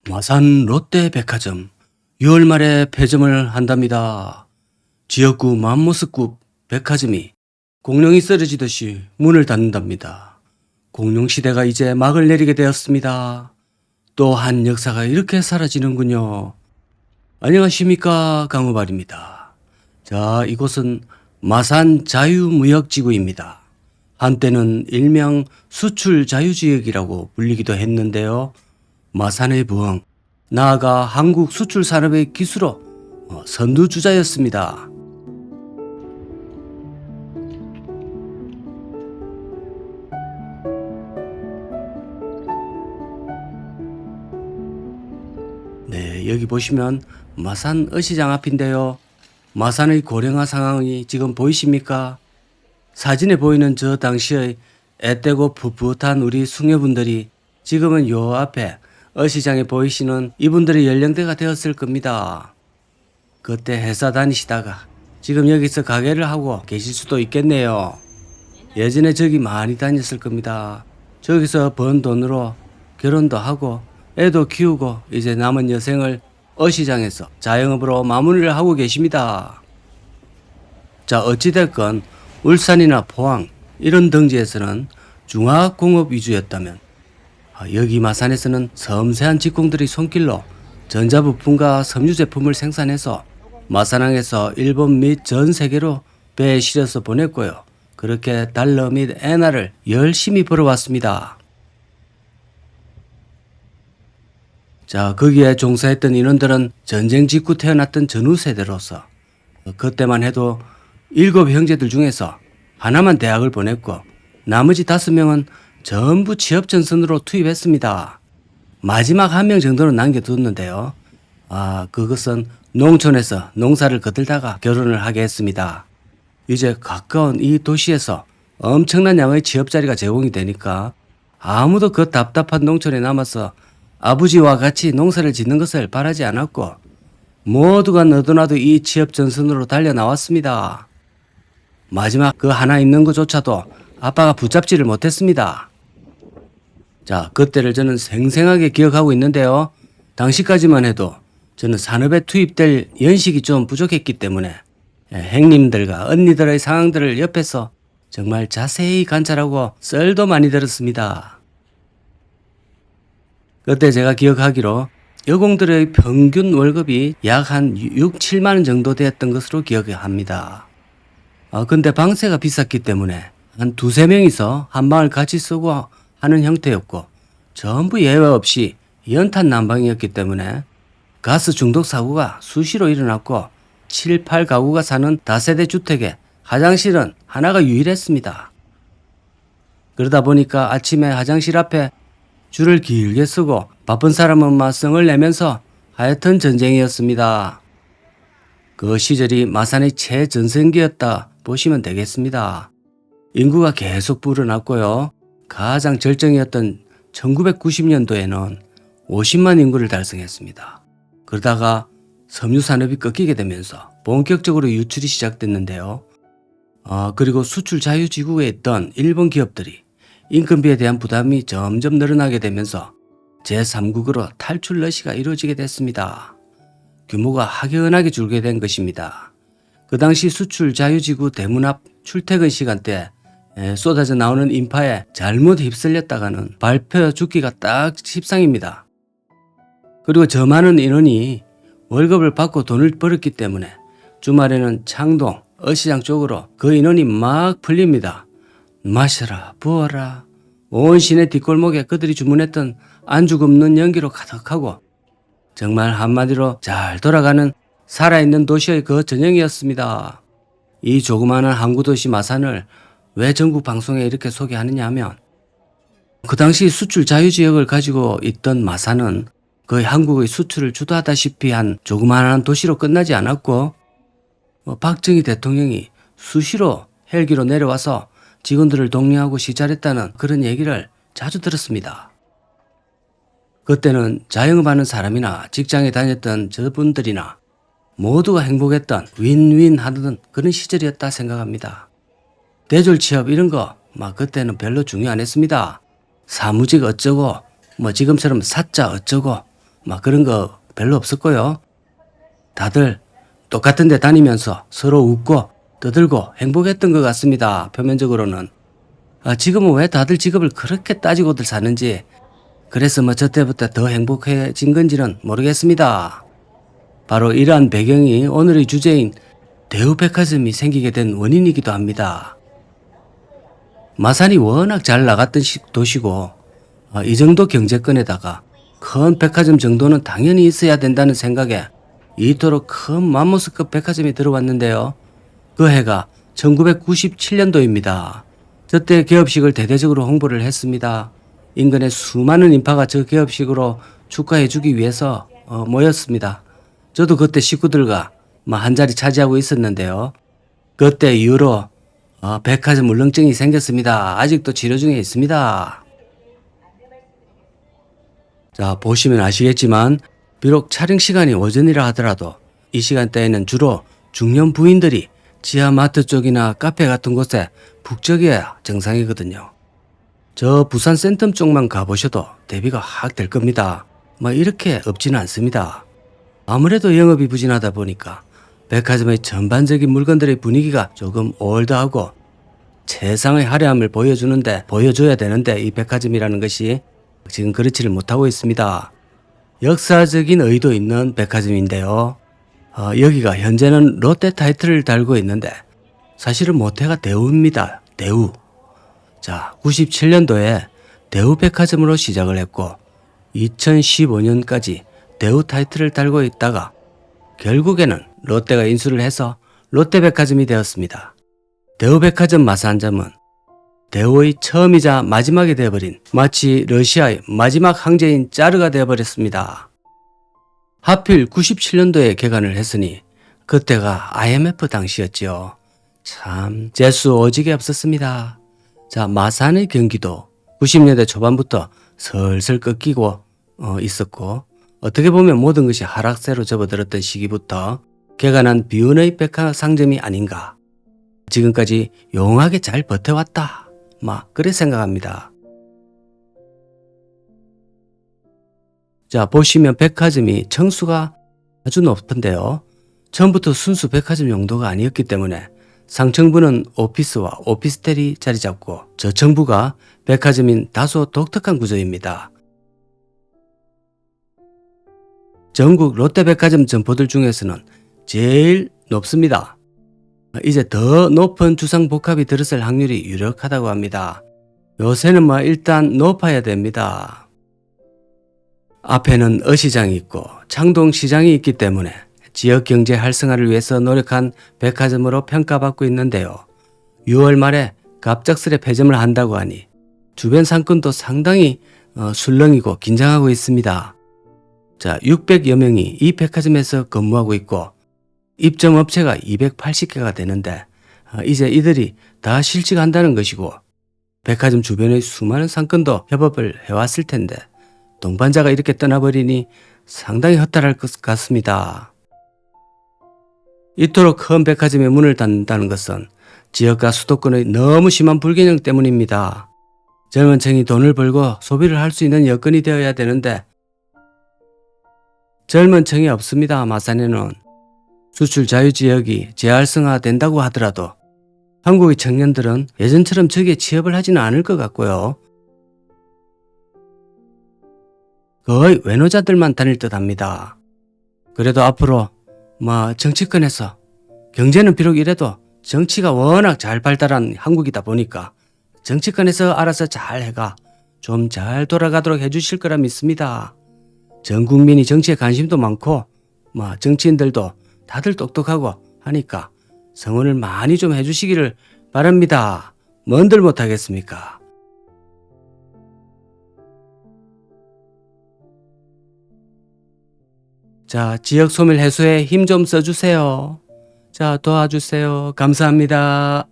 마산 롯데백화점 6월 말에 폐점을 한답니다. 지역구 맘모스급 백화점이 공룡이 쓰러지듯이 문을 닫는답니다. 공룡시대가 이제 막을 내리게 되었습니다. 또 한 역사가 이렇게 사라지는군요. 안녕하십니까, 강우발입니다. 자, 이곳은 마산 자유무역지구입니다. 한때는 일명 수출자유지역이라고 불리기도 했는데요. 마산의 부흥, 나아가 한국 수출 산업의 기수로 선두주자였습니다. 네, 여기 보시면 마산 어시장 앞인데요. 마산의 고령화 상황이 지금 보이십니까? 사진에 보이는 저 당시의 앳되고 풋풋한 우리 숙녀분들이 지금은 요 앞에 어시장에 보이시는 이분들의 연령대가 되었을 겁니다. 그때 회사 다니시다가 지금 여기서 가게를 하고 계실 수도 있겠네요. 예전에 저기 많이 다녔을 겁니다. 저기서 번 돈으로 결혼도 하고 애도 키우고 이제 남은 여생을 어시장에서 자영업으로 마무리를 하고 계십니다. 자, 어찌됐건 울산이나 포항 이런 등지에서는 중화공업 위주였다면 여기 마산에서는 섬세한 직공들이 손길로 전자부품과 섬유 제품을 생산해서 마산항에서 일본 및 전 세계로 배에 실어서 보냈고요. 그렇게 달러 및 엔화를 열심히 벌어왔습니다. 자, 거기에 종사했던 인원들은 전쟁 직후 태어났던 전후 세대로서 그때만 해도 7 형제들 중에서 하나만 대학을 보냈고 나머지 5명은 전부 취업 전선으로 투입했습니다. 마지막 1명 정도는 남겨두었는데요. 그것은 농촌에서 농사를 거들다가 결혼을 하게 했습니다. 이제 가까운 이 도시에서 엄청난 양의 취업자리가 제공이 되니까 아무도 그 답답한 농촌에 남아서 아버지와 같이 농사를 짓는 것을 바라지 않았고 모두가 너도나도 이 취업 전선으로 달려 나왔습니다. 마지막 그 하나 있는 것조차도 아빠가 붙잡지를 못했습니다. 자, 그때를 저는 생생하게 기억하고 있는데요. 당시까지만 해도 저는 산업에 투입될 연식이 좀 부족했기 때문에 형님들과 언니들의 상황들을 옆에서 정말 자세히 관찰하고 썰도 많이 들었습니다. 그때 제가 기억하기로 여공들의 평균 월급이 약 한 6, 7만 원 정도 되었던 것으로 기억합니다. 근데 방세가 비쌌기 때문에 한 2, 3명이서 한 방을 같이 쓰고 하는 형태였고 전부 예외 없이 연탄 난방이었기 때문에 가스 중독 사고가 수시로 일어났고 7, 8가구가 사는 다세대 주택에 화장실은 하나가 유일했습니다. 그러다 보니까 아침에 화장실 앞에 줄을 길게 서고 바쁜 사람은 맞성을 내면서 하여튼 전쟁이었습니다. 그 시절이 마산의 최전성기였다 보시면 되겠습니다. 인구가 계속 불어났고요. 가장 절정이었던 1990년도에는 50만 인구를 달성했습니다. 그러다가 섬유산업이 꺾이게 되면서 본격적으로 유출이 시작됐는데요. 그리고 수출 자유지구에 있던 일본 기업들이 인건비에 대한 부담이 점점 늘어나게 되면서 제3국으로 탈출 러시가 이루어지게 됐습니다. 규모가 확연하게 줄게 된 것입니다. 그 당시 수출 자유지구 대문 앞 출퇴근 시간대에 쏟아져 나오는 인파에 잘못 휩쓸렸다가는 밟혀 죽기가 딱 십상입니다. 그리고 저 많은 인원이 월급을 받고 돈을 벌었기 때문에 주말에는 창동, 어시장 쪽으로 그 인원이 막 풀립니다. 마셔라, 부어라. 온 시내 뒷골목에 그들이 주문했던 안죽 없는 연기로 가득하고 정말 한마디로 잘 돌아가는 살아있는 도시의 그 전형이었습니다. 이 조그마한 항구도시 마산을 왜 전국 방송에 이렇게 소개하느냐 하면 그 당시 수출 자유지역을 가지고 있던 마산은 거의 한국의 수출을 주도하다시피 한 조그마한 도시로 끝나지 않았고 박정희 대통령이 수시로 헬기로 내려와서 직원들을 독려하고 시찰했다는 그런 얘기를 자주 들었습니다. 그때는 자영업하는 사람이나 직장에 다녔던 저분들이나 모두가 행복했던 윈윈 하던 그런 시절이었다 생각합니다. 대졸 취업 이런 거 그때는 별로 중요 안 했습니다. 사무직 어쩌고 지금처럼 사자 어쩌고 막 그런 거 별로 없었고요. 다들 똑같은 데 다니면서 서로 웃고 떠들고 행복했던 것 같습니다. 표면적으로는. 지금은 왜 다들 직업을 그렇게 따지고들 사는지, 그래서 뭐 저 때부터 더 행복해진 건지는 모르겠습니다. 바로 이러한 배경이 오늘의 주제인 대우백화점이 생기게 된 원인이기도 합니다. 마산이 워낙 잘 나갔던 도시고 이 정도 경제권에다가 큰 백화점 정도는 당연히 있어야 된다는 생각에 이토록 큰 맘모스급 백화점이 들어왔는데요. 그 해가 1997년도입니다. 저때 개업식을 대대적으로 홍보를 했습니다. 인근의 수많은 인파가 저 개업식으로 축하해주기 위해서 모였습니다. 저도 그때 식구들과 한 자리 차지하고 있었는데요. 그때 이후로 백화점 울렁증이 생겼습니다. 아직도 치료 중에 있습니다. 자, 보시면 아시겠지만 비록 촬영 시간이 오전이라 하더라도 이 시간대에는 주로 중년 부인들이 지하마트 쪽이나 카페 같은 곳에 북적여야 정상이거든요. 저 부산 센텀 쪽만 가보셔도 대비가 확 될 겁니다. 이렇게 없지는 않습니다. 아무래도 영업이 부진하다 보니까 백화점의 전반적인 물건들의 분위기가 조금 올드하고 최상의 화려함을 보여줘야 되는데 이 백화점이라는 것이 지금 그렇지를 못하고 있습니다. 역사적인 의도 있는 백화점인데요. 여기가 현재는 롯데 타이틀을 달고 있는데 사실은 모태가 대우입니다. 대우. 자, 97년도에 대우 백화점으로 시작을 했고 2015년까지 대우 타이틀을 달고 있다가 결국에는 롯데가 인수를 해서 롯데백화점이 되었습니다. 대우백화점 마산점은 대우의 처음이자 마지막이 되어버린 마치 러시아의 마지막 황제인 짜르가 되어버렸습니다. 하필 97년도에 개관을 했으니 그때가 IMF 당시였지요. 참 재수 오지게 없었습니다. 자, 마산의 경기도 90년대 초반부터 슬슬 꺾이고 있었고 어떻게 보면 모든 것이 하락세로 접어들었던 시기부터 개관한 비운의 백화상점이 아닌가. 지금까지 용하게 잘 버텨왔다. 그래 생각합니다. 자, 보시면 백화점이 층수가 아주 높은데요. 처음부터 순수 백화점 용도가 아니었기 때문에 상층부는 오피스와 오피스텔이 자리 잡고 저층부가 백화점인 다소 독특한 구조입니다. 전국 롯데백화점 점포들 중에서는 제일 높습니다. 이제 더 높은 주상복합이 들어설 확률이 유력하다고 합니다. 요새는 일단 높아야 됩니다. 앞에는 어시장이 있고 창동시장이 있기 때문에 지역경제 활성화를 위해서 노력한 백화점으로 평가받고 있는데요. 6월 말에 갑작스레 폐점을 한다고 하니 주변 상권도 상당히 술렁이고 긴장하고 있습니다. 자, 600여 명이 이 백화점에서 근무하고 있고 입점업체가 280개가 되는데 이제 이들이 다 실직한다는 것이고 백화점 주변의 수많은 상권도 협업을 해왔을 텐데 동반자가 이렇게 떠나버리니 상당히 허탈할 것 같습니다. 이토록 큰 백화점의 문을 닫는다는 것은 지역과 수도권의 너무 심한 불균형 때문입니다. 젊은 층이 돈을 벌고 소비를 할 수 있는 여건이 되어야 되는데 젊은 층이 없습니다. 마산에는. 수출 자유지역이 재활성화된다고 하더라도 한국의 청년들은 예전처럼 저기에 취업을 하지는 않을 것 같고요. 거의 외노자들만 다닐 듯 합니다. 그래도 앞으로 정치권에서 경제는 비록 이래도 정치가 워낙 잘 발달한 한국이다 보니까 정치권에서 알아서 잘 해가 좀 잘 돌아가도록 해주실 거라 믿습니다. 전 국민이 정치에 관심도 많고 정치인들도 다들 똑똑하고 하니까 성원을 많이 좀 해주시기를 바랍니다. 뭔들 못하겠습니까? 자, 지역 소멸 해소에 힘 좀 써주세요. 자, 도와주세요. 감사합니다.